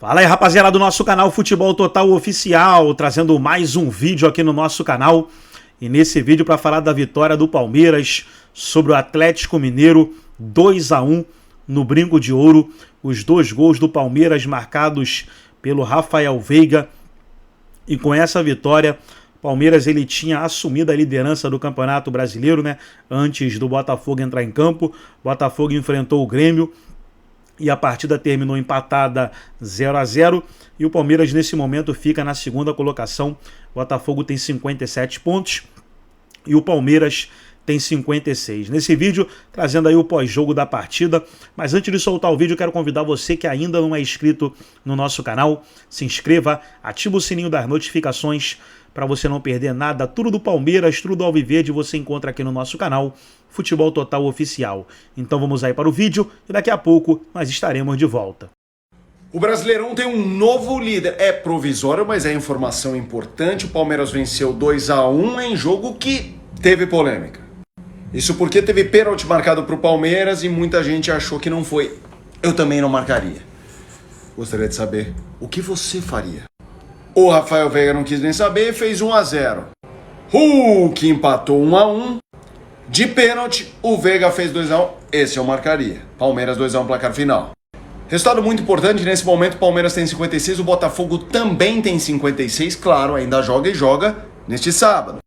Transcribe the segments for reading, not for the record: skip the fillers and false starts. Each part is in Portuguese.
Fala aí, rapaziada do nosso canal Futebol Total Oficial, trazendo mais um vídeo aqui no nosso canal. E nesse vídeo para falar da vitória do Palmeiras sobre o Atlético Mineiro, 2-1 no Brinco de Ouro. Os dois gols do Palmeiras marcados pelo Rafael Veiga. E com essa vitória, o Palmeiras ele tinha assumido a liderança do Campeonato Brasileiro, né? Antes do Botafogo entrar em campo. O Botafogo enfrentou o Grêmio e a partida terminou empatada 0-0 e o Palmeiras nesse momento fica na segunda colocação. O Botafogo tem 57 pontos e o Palmeiras tem 56. Nesse vídeo, trazendo aí o pós-jogo da partida. Mas antes de soltar o vídeo, quero convidar você que ainda não é inscrito no nosso canal, se inscreva, ativa o sininho das notificações para você não perder nada. Tudo do Palmeiras, tudo do Alviverde você encontra aqui no nosso canal Futebol Total Oficial. Então vamos aí para o vídeo e daqui a pouco nós estaremos de volta. O Brasileirão tem um novo líder. É provisório, mas é informação importante. O Palmeiras venceu 2-1 em jogo que teve polêmica. Isso porque teve pênalti marcado para o Palmeiras e muita gente achou que não foi. Eu também não marcaria. Gostaria de saber o que você faria. O Rafael Veiga não quis nem saber e fez 1-0. Hulk empatou 1-1. De pênalti, o Veiga fez 2-1. Esse eu marcaria. Palmeiras 2-1 placar final. Resultado muito importante, nesse momento o Palmeiras tem 56, o Botafogo também tem 56, claro, ainda joga e joga neste sábado.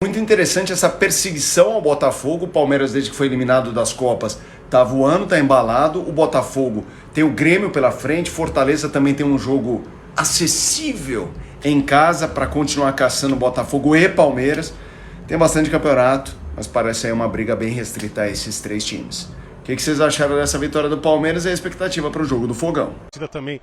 Muito interessante essa perseguição ao Botafogo. O Palmeiras, desde que foi eliminado das Copas, tá voando, tá embalado. O Botafogo tem o Grêmio pela frente, Fortaleza também tem um jogo acessível em casa para continuar caçando Botafogo e Palmeiras. Tem bastante campeonato, mas parece aí uma briga bem restrita a esses três times. O que vocês acharam dessa vitória do Palmeiras e a expectativa para o jogo do Fogão? A torcida também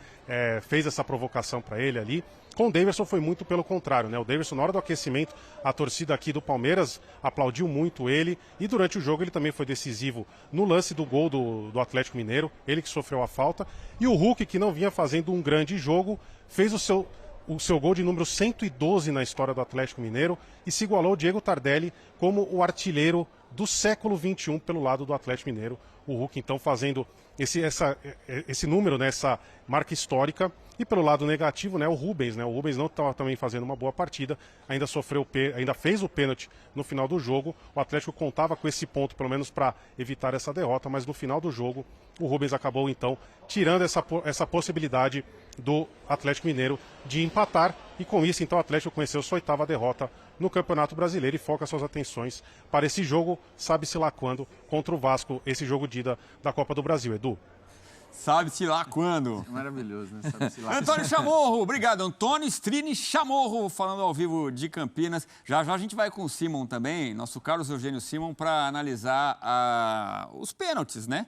fez essa provocação para ele ali. Com o Daverson foi muito pelo contrário, né? O Daverson, na hora do aquecimento, a torcida aqui do Palmeiras aplaudiu muito ele. E durante o jogo ele também foi decisivo no lance do gol do Atlético Mineiro. Ele que sofreu a falta. E o Hulk, que não vinha fazendo um grande jogo, fez o seu gol de número 112 na história do Atlético Mineiro e se igualou ao Diego Tardelli como o artilheiro do século XXI pelo lado do Atlético Mineiro. O Hulk então fazendo esse número, né, essa marca histórica. E pelo lado negativo, né, o Rubens não estava também fazendo uma boa partida, ainda fez o pênalti no final do jogo. O Atlético contava com esse ponto pelo menos para evitar essa derrota, mas no final do jogo o Rubens acabou então tirando essa possibilidade do Atlético Mineiro de empatar, e com isso então o Atlético conheceu sua 8ª derrota no Campeonato Brasileiro e foca suas atenções para esse jogo, sabe-se lá quando, contra o Vasco, esse jogo de ida da Copa do Brasil. Edu? Sabe-se lá quando. Maravilhoso, né? Sabe-se lá. Antônio Chamorro, obrigado. Antônio Strini Chamorro, falando ao vivo de Campinas. Já já a gente vai com o Simon também, nosso Carlos Eugênio Simon, para analisar os pênaltis, né?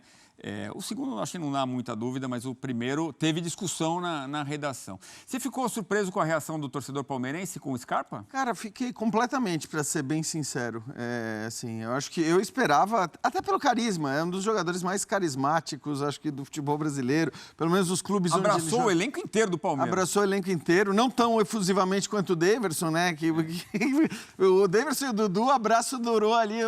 O segundo, acho que não dá muita dúvida, mas o primeiro teve discussão na redação. Você ficou surpreso com a reação do torcedor palmeirense com o Scarpa? Cara, fiquei completamente, para ser bem sincero. Assim, eu acho que eu esperava, até pelo carisma, é um dos jogadores mais carismáticos, acho que do futebol brasileiro, pelo menos os clubes onde ele Abraçou o elenco inteiro do Palmeiras. Abraçou o elenco inteiro, não tão efusivamente quanto o Daverson, né? O Daverson e o Dudu, o abraço durou ali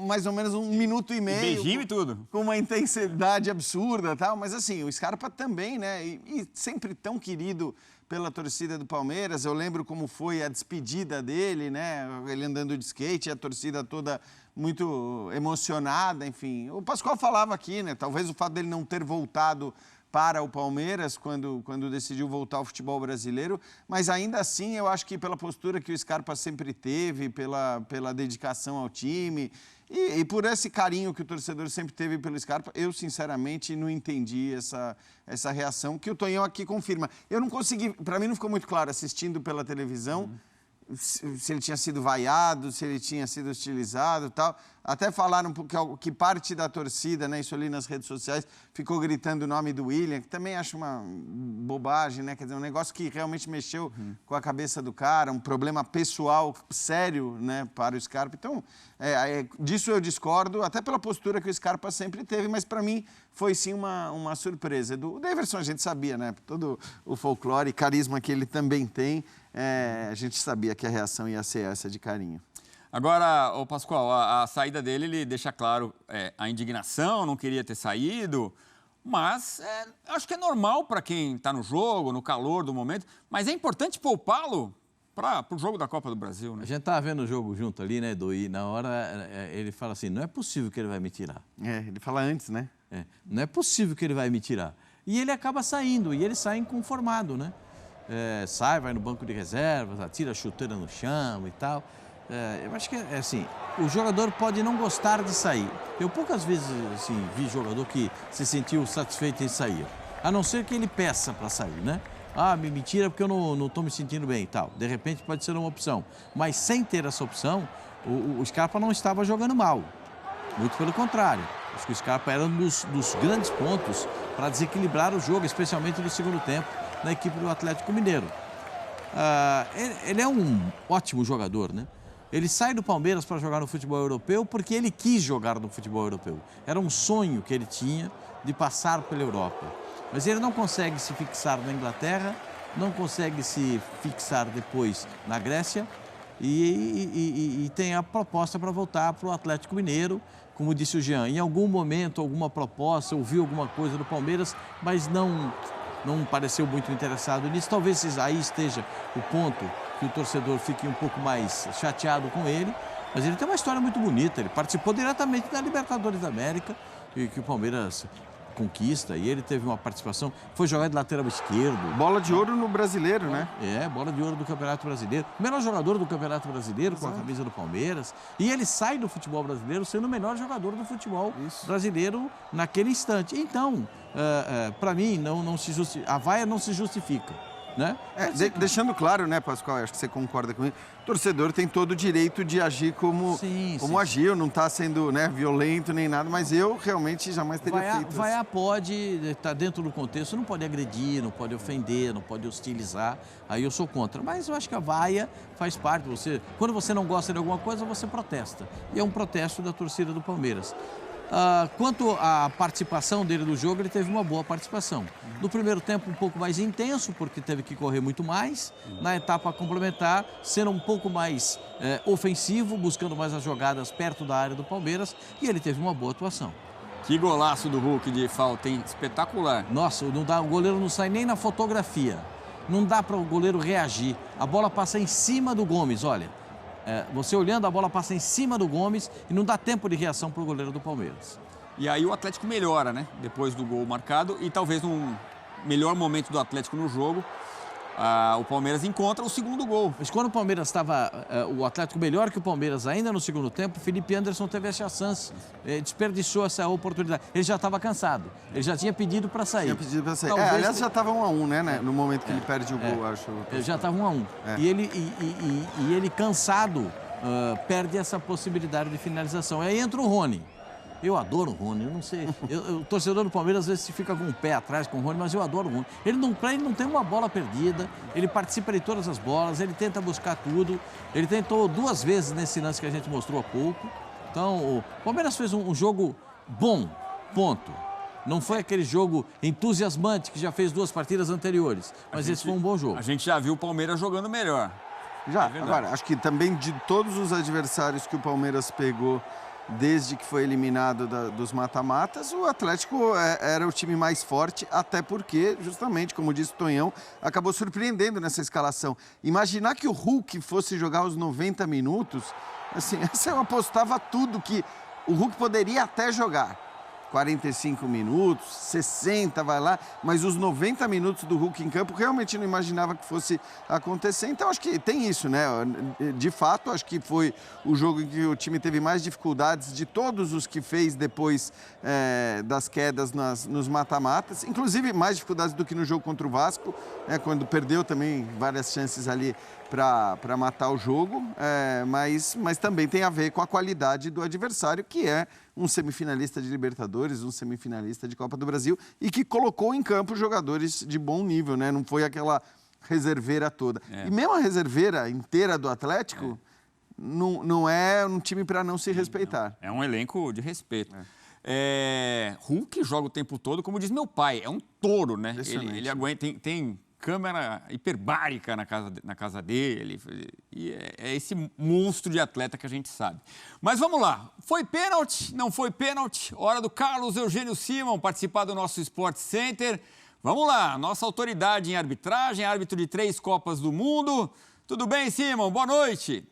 mais ou menos 1 minuto e meio. Beijinho e tudo. Com uma intensidade absurda e tal, mas assim, o Scarpa também, né? E sempre tão querido pela torcida do Palmeiras. Eu lembro como foi a despedida dele, né? Ele andando de skate, a torcida toda muito emocionada, enfim. O Pascoal falava aqui, né? Talvez o fato dele não ter voltado para o Palmeiras quando decidiu voltar ao futebol brasileiro, mas ainda assim eu acho que pela postura que o Scarpa sempre teve, pela dedicação ao time e por esse carinho que o torcedor sempre teve pelo Scarpa, eu sinceramente não entendi essa reação que o Tonhão aqui confirma. Eu não consegui, para mim não ficou muito claro assistindo pela televisão, se ele tinha sido vaiado, se ele tinha sido hostilizado e tal. Até falaram que parte da torcida, né, isso ali nas redes sociais, ficou gritando o nome do William, que também acho uma bobagem, né? Quer dizer, um negócio que realmente mexeu com a cabeça do cara, um problema pessoal sério, né, para o Scarpa. Então, disso eu discordo, até pela postura que o Scarpa sempre teve, mas para mim foi sim uma surpresa. O Daverson a gente sabia, né? Todo o folclore e carisma que ele também tem, a gente sabia que a reação ia ser essa de carinho. Agora, o Pascoal, a saída dele, ele deixa claro a indignação, não queria ter saído, Mas acho que é normal para quem está no jogo, no calor do momento, mas é importante poupá-lo para o jogo da Copa do Brasil, né? A gente estava vendo o jogo junto ali, né, Edu? E na hora ele fala assim, não é possível que ele vai me tirar. Ele fala antes, né? Não é possível que ele vai me tirar. E ele acaba saindo, e ele sai inconformado, né? Sai, vai no banco de reservas, atira a chuteira no chão e tal. Eu acho que assim, o jogador pode não gostar de sair. Eu poucas vezes assim, vi jogador que se sentiu satisfeito em sair. A não ser que ele peça para sair, né? Me tira porque eu não estou me sentindo bem e tal. De repente pode ser uma opção. Mas sem ter essa opção, o Scarpa não estava jogando mal. Muito pelo contrário. Acho que o Scarpa era um dos grandes pontos para desequilibrar o jogo, especialmente no segundo tempo, na equipe do Atlético Mineiro. Ele é um ótimo jogador, né? Ele sai do Palmeiras para jogar no futebol europeu porque ele quis jogar no futebol europeu. Era um sonho que ele tinha de passar pela Europa. Mas ele não consegue se fixar na Inglaterra, não consegue se fixar depois na Grécia e tem a proposta para voltar para o Atlético Mineiro. Como disse o Jean, em algum momento, alguma proposta, ouviu alguma coisa do Palmeiras, mas não pareceu muito interessado nisso. Talvez aí esteja o ponto que o torcedor fique um pouco mais chateado com ele, mas ele tem uma história muito bonita. Ele participou diretamente da Libertadores da América, que o Palmeiras conquista, e ele teve uma participação, foi jogar de lateral esquerdo. Bola de ouro no Brasileiro, né? Bola de ouro do Campeonato Brasileiro. O melhor jogador do Campeonato Brasileiro, com a camisa do Palmeiras. E ele sai do futebol brasileiro sendo o melhor jogador do futebol brasileiro naquele instante. Então, para mim, a vaia não se justifica. Né? Deixando claro, né, Pascoal, acho que você concorda comigo, o torcedor tem todo o direito de agir como agiu, não está sendo, né, violento nem nada, mas eu realmente jamais teria feito isso. Vaiar pode estar dentro do contexto, não pode agredir, não pode ofender, não pode hostilizar, aí eu sou contra. Mas eu acho que a vaia faz parte, quando você não gosta de alguma coisa, você protesta. E é um protesto da torcida do Palmeiras. Quanto à participação dele no jogo, ele teve uma boa participação. No primeiro tempo, um pouco mais intenso, porque teve que correr muito mais. Na etapa complementar, sendo um pouco mais ofensivo, buscando mais as jogadas perto da área do Palmeiras. E ele teve uma boa atuação. Que golaço do Hulk de falta, hein? Espetacular. Nossa, o goleiro não sai nem na fotografia. Não dá para o goleiro reagir. A bola passa em cima do Gomes, olha. Você olhando, a bola passa em cima do Gomes e não dá tempo de reação para o goleiro do Palmeiras. E aí o Atlético melhora, né? Depois do gol marcado e talvez num melhor momento do Atlético no jogo, o Palmeiras encontra o segundo gol. Mas quando o Palmeiras estava, o Atlético melhor que o Palmeiras ainda no segundo tempo, o Felipe Anderson teve essa chance, desperdiçou essa oportunidade. Ele já estava cansado, ele já tinha pedido para sair. Aliás, já estava 1-1, né? No momento que ele perde o gol, acho. Ele já estava 1-1. E ele cansado, perde essa possibilidade de finalização. Aí entra o Rony. Eu adoro o Rony, eu não sei. O torcedor do Palmeiras às vezes fica com o pé atrás com o Rony, mas eu adoro o Rony. Ele não tem uma bola perdida, ele participa de todas as bolas, ele tenta buscar tudo. Ele tentou 2 vezes nesse lance que a gente mostrou há pouco. Então, o Palmeiras fez um jogo bom, ponto. Não foi aquele jogo entusiasmante que já fez 2 partidas anteriores, mas esse foi um bom jogo. A gente já viu o Palmeiras jogando melhor. Já, agora, acho que também de todos os adversários que o Palmeiras pegou desde que foi eliminado dos mata-matas, o Atlético era o time mais forte, até porque, justamente, como disse o Tonhão, acabou surpreendendo nessa escalação. Imaginar que o Hulk fosse jogar os 90 minutos, assim, eu apostava tudo que o Hulk poderia até jogar. 45 minutos, 60, vai lá, mas os 90 minutos do Hulk em campo realmente não imaginava que fosse acontecer. Então, acho que tem isso, né? De fato, acho que foi o jogo em que o time teve mais dificuldades de todos os que fez depois das quedas nos mata-matas, inclusive mais dificuldades do que no jogo contra o Vasco, quando perdeu também várias chances ali para matar o jogo, mas também tem a ver com a qualidade do adversário, que é um semifinalista de Libertadores, um semifinalista de Copa do Brasil e que colocou em campo jogadores de bom nível, né? Não foi aquela reserveira toda. E mesmo a reserveira inteira do Atlético não é um time para não se respeitar. É um elenco de respeito. Hulk joga o tempo todo, como diz meu pai, é um touro, né? Ele aguenta, tem câmera hiperbárica na casa dele. E é esse monstro de atleta que a gente sabe. Mas vamos lá. Foi pênalti? Não foi pênalti? Hora do Carlos Eugênio Simon participar do nosso Sport Center. Vamos lá. Nossa autoridade em arbitragem, árbitro de 3 Copas do Mundo. Tudo bem, Simon? Boa noite.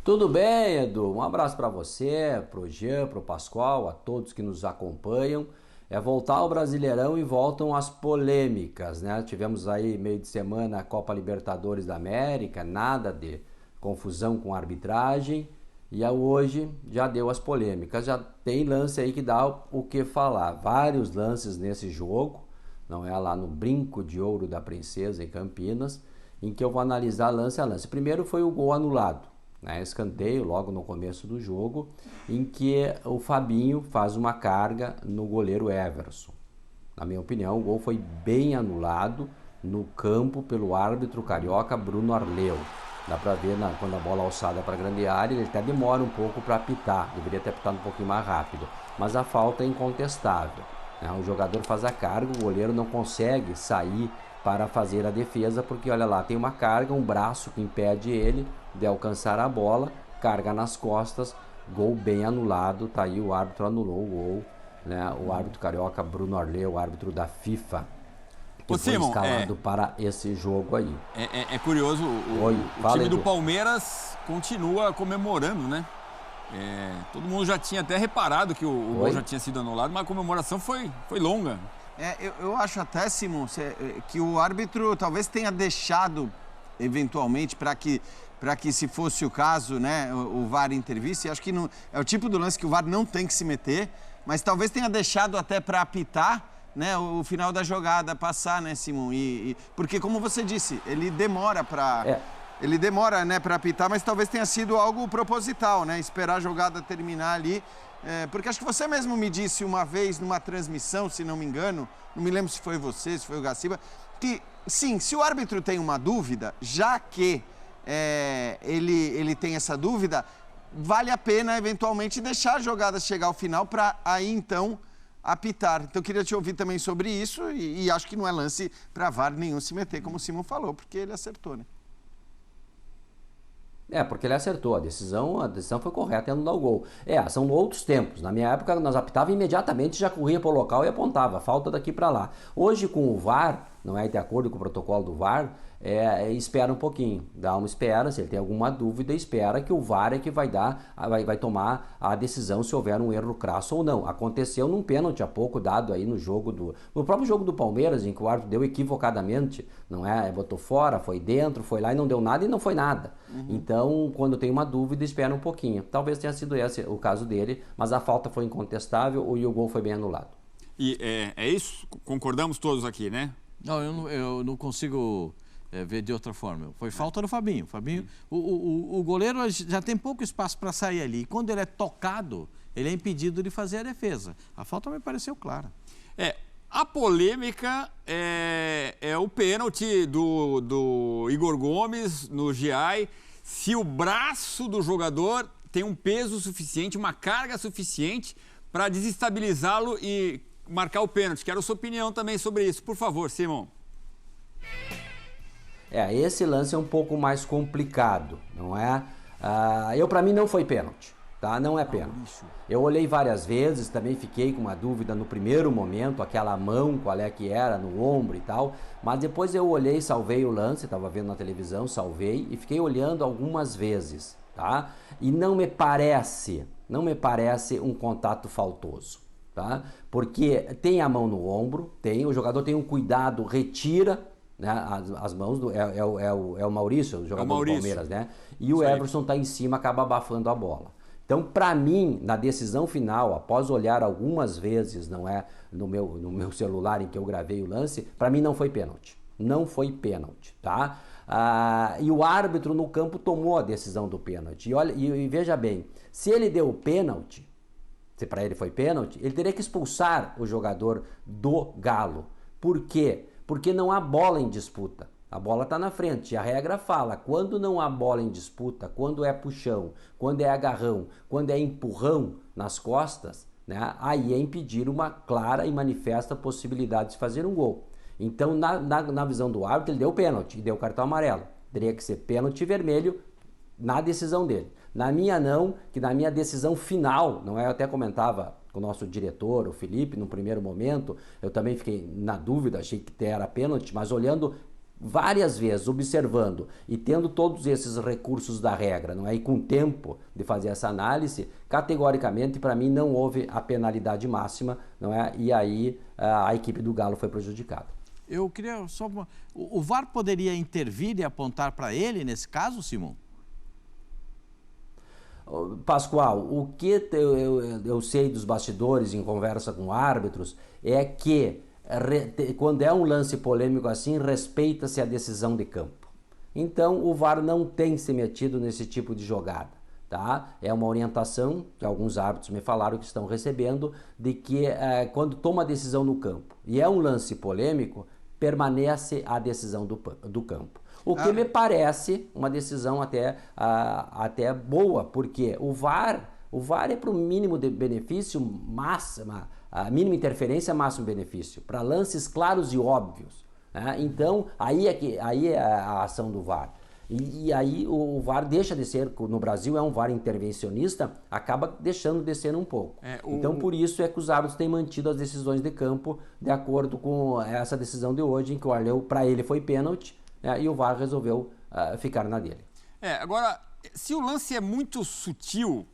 Tudo bem, Edu? Um abraço para você, para o Jean, para o Pascoal, a todos que nos acompanham. É voltar ao Brasileirão e voltam as polêmicas, né? Tivemos aí meio de semana a Copa Libertadores da América, nada de confusão com a arbitragem. E hoje já deu as polêmicas, já tem lance aí que dá o que falar. Vários lances nesse jogo, não é lá no Brinco de Ouro da Princesa em Campinas, em que eu vou analisar lance a lance. Primeiro foi o gol anulado. Escanteio logo no começo do jogo, em que o Fabinho faz uma carga no goleiro Everson. Na minha opinião, o gol foi bem anulado no campo pelo árbitro carioca Bruno Arleu. Dá para ver quando a bola alçada para a grande área, ele até demora um pouco para apitar, deveria ter apitado um pouquinho mais rápido, mas a falta é incontestável. O jogador faz a carga, o goleiro não consegue sair para fazer a defesa, porque olha lá, tem uma carga, um braço que impede ele de alcançar a bola, carga nas costas, gol bem anulado, tá aí, o árbitro anulou o gol, né? O árbitro carioca Bruno Arleu, o árbitro da FIFA, que foi escalado para esse jogo aí. É curioso, o time do Palmeiras continua comemorando, né? Todo mundo já tinha até reparado que o gol já tinha sido anulado, mas a comemoração foi longa. Eu acho até, Simon, que o árbitro talvez tenha deixado, eventualmente, para que se fosse o caso, né, o VAR intervisse. Acho que não, é o tipo do lance que o VAR não tem que se meter, mas talvez tenha deixado até para apitar, né, o final da jogada passar, né, Simon? Porque, como você disse, ele demora para... Ele demora, né, para apitar, mas talvez tenha sido algo proposital, né? Esperar a jogada terminar ali. Porque acho que você mesmo me disse uma vez numa transmissão, se não me engano, não me lembro se foi você, se foi o Gaciba, que sim, se o árbitro tem uma dúvida, já que ele tem essa dúvida, vale a pena eventualmente deixar a jogada chegar ao final para aí então apitar. Então eu queria te ouvir também sobre isso e acho que não é lance para VAR nenhum se meter, como o Simon falou, porque ele acertou, né? Porque ele acertou, a decisão foi correta em anular o gol. São outros tempos. Na minha época, nós apitava imediatamente, já corria para o local e apontava, falta daqui para lá. Hoje, com o VAR, não é de acordo com o protocolo do VAR, espera um pouquinho, dá uma espera, se ele tem alguma dúvida, espera que o VAR é que vai tomar a decisão se houver um erro crasso ou não. Aconteceu num pênalti há pouco dado aí no próprio jogo do Palmeiras, em que o árbitro deu equivocadamente, não é? Botou fora, foi dentro, foi lá e não deu nada e não foi nada. Então, quando tem uma dúvida, espera um pouquinho. Talvez tenha sido esse o caso dele, mas a falta foi incontestável e o gol foi bem anulado. E é isso? Concordamos todos aqui, né? Não, eu não consigo ver de outra forma. Foi falta do Fabinho. O goleiro já tem pouco espaço para sair ali. E quando ele é tocado, ele é impedido de fazer a defesa. A falta me pareceu clara. A polêmica é o pênalti do Igor Gomes no GI. Se o braço do jogador tem um peso suficiente, uma carga suficiente para desestabilizá-lo e marcar o pênalti. Quero a sua opinião também sobre isso. Por favor, Simon. Esse lance é um pouco mais complicado, não é? Para mim não foi pênalti, tá? Não é pênalti. Eu olhei várias vezes, também fiquei com uma dúvida no primeiro momento, aquela mão, qual é que era, no ombro e tal, mas depois eu olhei, salvei o lance, estava vendo na televisão, salvei e fiquei olhando algumas vezes, tá? E não me parece um contato faltoso, tá? Porque tem a mão no ombro, o jogador tem um cuidado, retira, né, as mãos é o Maurício, o jogador do Palmeiras, né? E o Everson está em cima, acaba abafando a bola. Então, para mim, na decisão final, após olhar algumas vezes, não é, no meu celular em que eu gravei o lance, para mim não foi pênalti. Não foi pênalti, tá? E o árbitro no campo tomou a decisão do pênalti. E veja bem, se ele deu o pênalti, se para ele foi pênalti, ele teria que expulsar o jogador do Galo. Por quê? Porque não há bola em disputa. A bola está na frente. E a regra fala, quando não há bola em disputa, quando é puxão, quando é agarrão, quando é empurrão nas costas, né, aí é impedir uma clara e manifesta possibilidade de fazer um gol. Então, na visão do árbitro, ele deu pênalti e deu cartão amarelo. Teria que ser pênalti vermelho na decisão dele. Na minha não, que na minha decisão final, não é? Eu até comentava com o nosso diretor, o Felipe, no primeiro momento, eu também fiquei na dúvida, achei que era pênalti, mas olhando várias vezes, observando e tendo todos esses recursos da regra, não é? E com tempo de fazer essa análise, categoricamente, para mim, não houve a penalidade máxima, não é? E aí a equipe do Galo foi prejudicada. Eu queria só... O VAR poderia intervir e apontar para ele nesse caso, Simon? Pascoal, o que eu sei dos bastidores em conversa com árbitros é que quando é um lance polêmico assim, respeita-se a decisão de campo. Então o VAR não tem se metido nesse tipo de jogada, tá? É uma orientação que alguns árbitros me falaram que estão recebendo, de que quando toma a decisão no campo e é um lance polêmico, permanece a decisão do campo. O que me parece uma decisão até boa, porque o VAR é para o mínimo de benefício, a mínima interferência, máximo benefício, para lances claros e óbvios, né? Então, aí é a ação do VAR. E aí o VAR deixa de ser, no Brasil é um VAR intervencionista, acaba deixando de ser um pouco. Então, por isso é que os árbitros têm mantido as decisões de campo de acordo com essa decisão de hoje, em que o Arleu, para ele, foi pênalti, e o VAR resolveu ficar na dele. Agora, se o lance é muito sutil,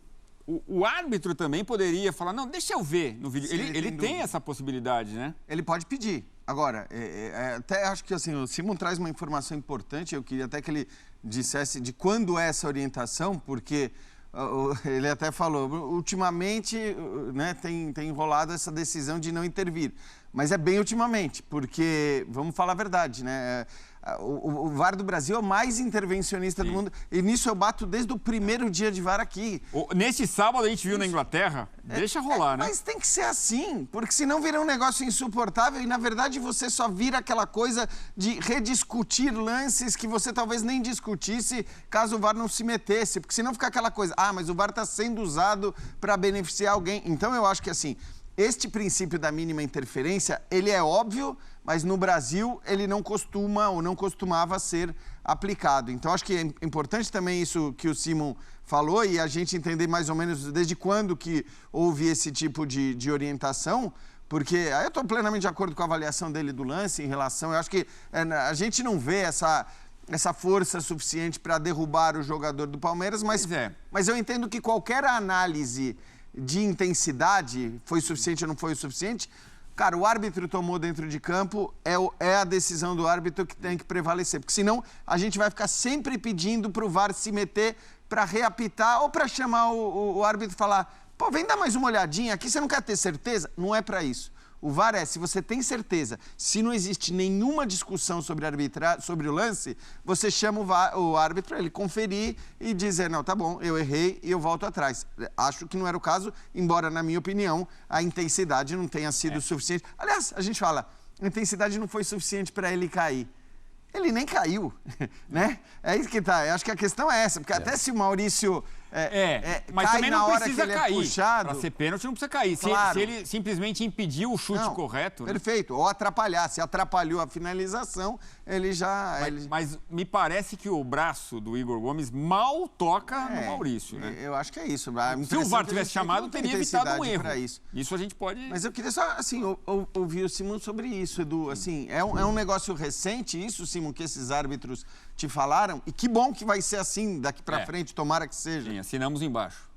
o árbitro também poderia falar, não, deixa eu ver no vídeo. Ele tem essa possibilidade, né? Ele pode pedir. Agora, até acho que assim, o Simon traz uma informação importante, eu queria até que ele dissesse de quando é essa orientação, porque ele até falou, ultimamente, né, tem rolado essa decisão de não intervir. Mas é bem ultimamente, porque, vamos falar a verdade, né? O VAR do Brasil é o mais intervencionista do mundo. E nisso eu bato desde o primeiro dia de VAR aqui. Nesse sábado a gente viu na Inglaterra. Deixa rolar, né? Mas tem que ser assim, porque senão vira um negócio insuportável e, na verdade, você só vira aquela coisa de rediscutir lances que você talvez nem discutisse caso o VAR não se metesse. Porque senão fica aquela coisa, mas o VAR está sendo usado para beneficiar alguém. Então eu acho que assim, este princípio da mínima interferência, ele é óbvio, mas no Brasil ele não costuma ou não costumava ser aplicado. Então acho que é importante também isso que o Simon falou e a gente entender mais ou menos desde quando que houve esse tipo de orientação, porque aí eu estou plenamente de acordo com a avaliação dele do lance em relação... Eu acho que a gente não vê essa força suficiente para derrubar o jogador do Palmeiras, mas eu entendo que qualquer análise de intensidade, foi suficiente ou não foi o suficiente, cara, o árbitro tomou dentro de campo, é a decisão do árbitro que tem que prevalecer, porque senão a gente vai ficar sempre pedindo para o VAR se meter para reapitar ou para chamar o árbitro e falar, pô, vem dar mais uma olhadinha aqui, você não quer ter certeza? Não é para isso. O VAR se você tem certeza, se não existe nenhuma discussão sobre sobre o lance, você chama o árbitro para ele conferir e dizer, não, tá bom, eu errei e eu volto atrás. Acho que não era o caso, embora, na minha opinião, a intensidade não tenha sido suficiente. Aliás, a gente fala, a intensidade não foi suficiente para ele cair. Ele nem caiu, né? É isso que tá. Eu acho que a questão é essa, porque até se o Maurício mas cai também na não hora precisa que ele cair. é puxado... Para ser pênalti não precisa cair. Claro. Se ele simplesmente impediu o chute correto... Né? Perfeito. Ou atrapalhar. Se atrapalhou a finalização, ele já... Mas me parece que o braço do Igor Gomes mal toca no Maurício, né? Eu acho que é isso. Se o VAR tivesse chamado, teria evitado um erro. Isso a gente pode... Mas eu queria só, assim, ouvir o Simon sobre isso, Edu. Assim, é um negócio recente isso, Simon, que esses árbitros te falaram? E que bom que vai ser assim daqui pra frente, tomara que seja. Sim, assinamos embaixo.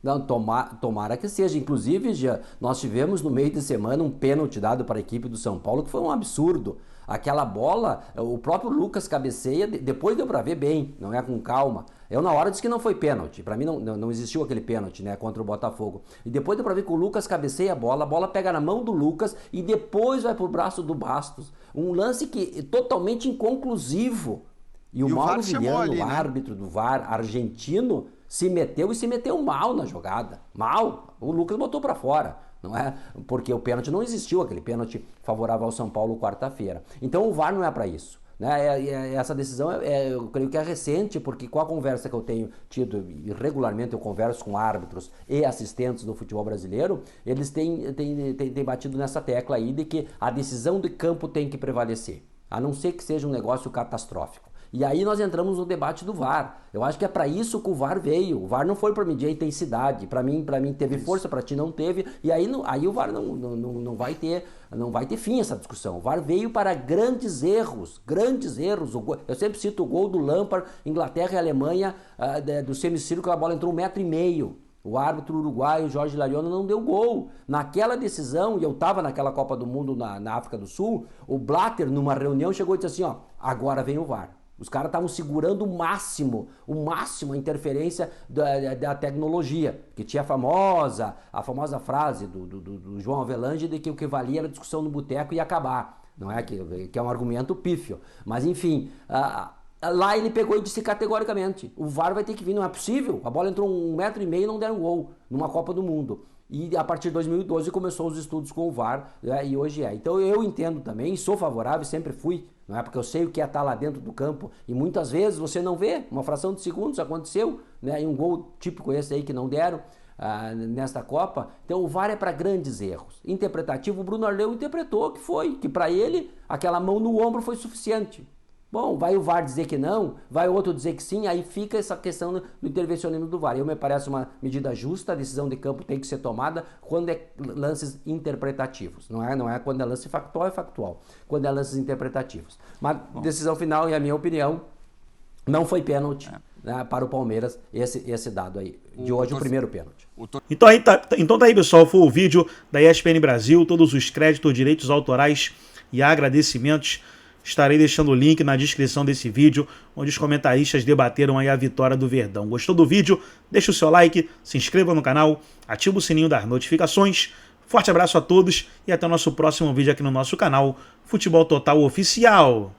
Não, tomara que seja. Inclusive, nós tivemos no meio de semana um pênalti dado para a equipe do São Paulo, que foi um absurdo. Aquela bola, o próprio Lucas cabeceia, depois deu para ver bem, não é com calma. Eu na hora disse que não foi pênalti, para mim não existiu aquele pênalti, né, contra o Botafogo. E depois deu para ver que o Lucas cabeceia a bola pega na mão do Lucas e depois vai pro braço do Bastos. Um lance que é totalmente inconclusivo. E o Mauro Vigliano, o árbitro do VAR argentino, se meteu mal na jogada. Mal. O Lucas botou para fora, não é? Porque o pênalti não existiu, aquele pênalti favorável ao São Paulo quarta-feira. Então o VAR não é para isso. né? Essa decisão, eu creio que é recente, porque com a conversa que eu tenho tido, e regularmente eu converso com árbitros e assistentes do futebol brasileiro, eles têm batido nessa tecla aí de que a decisão de campo tem que prevalecer, a não ser que seja um negócio catastrófico. E aí nós entramos no debate do VAR. Eu acho que é para isso que o VAR veio. O VAR não foi para medir a intensidade. Para mim teve força, para ti não teve. E aí o VAR não vai ter fim essa discussão. O VAR veio para grandes erros. Eu sempre cito o gol do Lampard, Inglaterra e Alemanha, do semicírculo, a bola entrou 1,5 m. O árbitro uruguaio, Jorge Lariano, não deu gol. Naquela decisão, e eu estava naquela Copa do Mundo na África do Sul, o Blatter, numa reunião, chegou e disse assim, agora vem o VAR. Os caras estavam segurando o máximo a interferência da tecnologia, que tinha a famosa frase do João Avelange de que o que valia era a discussão no boteco e ia acabar. Não é que é um argumento pífio. Mas enfim, lá ele pegou e disse categoricamente, o VAR vai ter que vir, não é possível. A bola entrou 1,5 m e não deram gol numa Copa do Mundo. E a partir de 2012 começou os estudos com o VAR, né, e hoje é. Então eu entendo também, sou favorável, sempre fui, não é? Porque eu sei o que é estar lá dentro do campo e muitas vezes você não vê, uma fração de segundos aconteceu, né, e um gol típico esse aí que não deram nesta Copa. Então o VAR é para grandes erros. Interpretativo, o Bruno Arleu interpretou que para ele aquela mão no ombro foi suficiente. Bom, vai o VAR dizer que não, vai o outro dizer que sim, aí fica essa questão do intervencionismo do VAR. Me parece uma medida justa, a decisão de campo tem que ser tomada quando é lances interpretativos. Não é quando é lance factual, é factual. Quando é lances interpretativos. Mas decisão final, e a minha opinião, não foi pênalti, né, para o Palmeiras, esse dado aí. De hoje, o primeiro pênalti. Então tá aí, pessoal, foi o vídeo da ESPN Brasil, todos os créditos, direitos autorais e agradecimentos. Estarei deixando o link na descrição desse vídeo, onde os comentaristas debateram aí a vitória do Verdão. Gostou do vídeo? Deixa o seu like, se inscreva no canal, ativa o sininho das notificações. Forte abraço a todos e até o nosso próximo vídeo aqui no nosso canal Futebol Total Oficial.